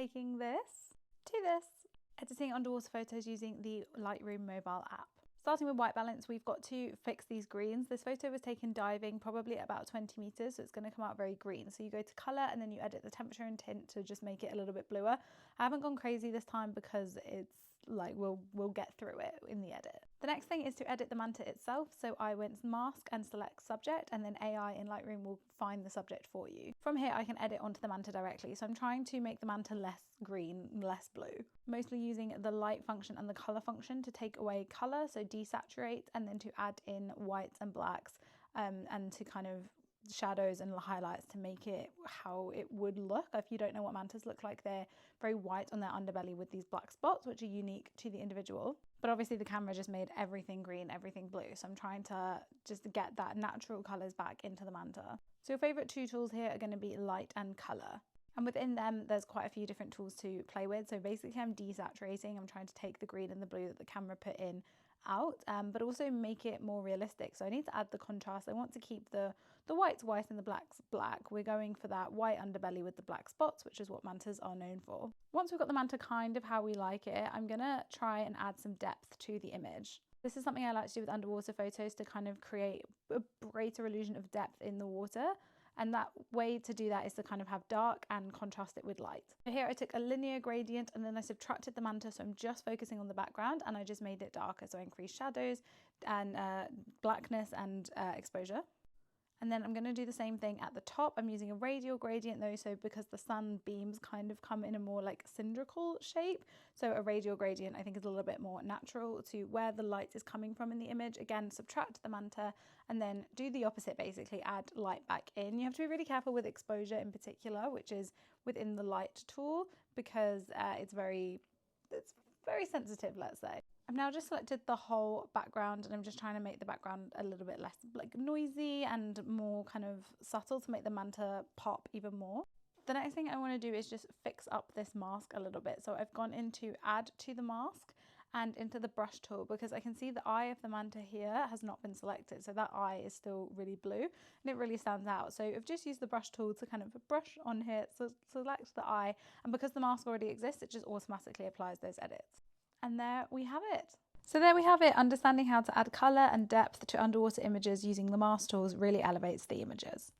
taking this to this, editing underwater photos using the Lightroom mobile app. Starting with white balance, we've got to fix these greens. This photo was taken diving, probably at about 20 meters, so it's going to come out very green. So you go to color and then you edit the temperature and tint to just make it a little bit bluer. I haven't gone crazy this time because it's like we'll get through it in the edit. The next thing is to edit the manta itself. So I went mask and select subject, and then AI in Lightroom will find the subject for you. From here I can edit onto the manta directly. So I'm trying to make the manta less green, less blue, mostly using the light function and the color function to take away color, so desaturate, and then to add in whites and blacks and to kind of shadows and highlights to make it how it would look. If you don't know what mantas look like, they're very white on their underbelly with these black spots, which are unique to the individual. But obviously the camera just made everything green, everything blue. So I'm trying to just get that natural colors back into the manta. So your favorite two tools here are going to be light and color. And within them, there's quite a few different tools to play with. So basically I'm desaturating. I'm trying to take the green and the blue that the camera put in out, but also make it more realistic. So I need to add the contrast. I want to keep the whites white and the blacks black. We're going for that white underbelly with the black spots, which is what mantas are known for. Once we've got the manta kind of how we like it, I'm gonna try and add some depth to the image. This is something I like to do with underwater photos to kind of create a greater illusion of depth in the water. And that way to do that is to kind of have dark and contrast it with light. So here I took a linear gradient and then I subtracted the manta, so I'm just focusing on the background and I just made it darker. So I increased shadows and blackness and exposure. And then I'm going to do the same thing at the top. I'm using a radial gradient though, so because the sun beams kind of come in a more like cylindrical shape. So a radial gradient I think is a little bit more natural to where the light is coming from in the image. Again, subtract the manta and then do the opposite, basically add light back in. You have to be really careful with exposure in particular, which is within the light tool, because it's very sensitive, let's say. I've now just selected the whole background and I'm just trying to make the background a little bit less like noisy and more kind of subtle to make the manta pop even more. The next thing I want to do is just fix up this mask a little bit. So I've gone into add to the mask and into the brush tool, because I can see the eye of the manta here has not been selected. So that eye is still really blue and it really stands out. So I've just used the brush tool to kind of brush on here, so select the eye, and because the mask already exists, it just automatically applies those edits. And there we have it. So there we have it. Understanding how to add colour and depth to underwater images using the mask tools really elevates the images.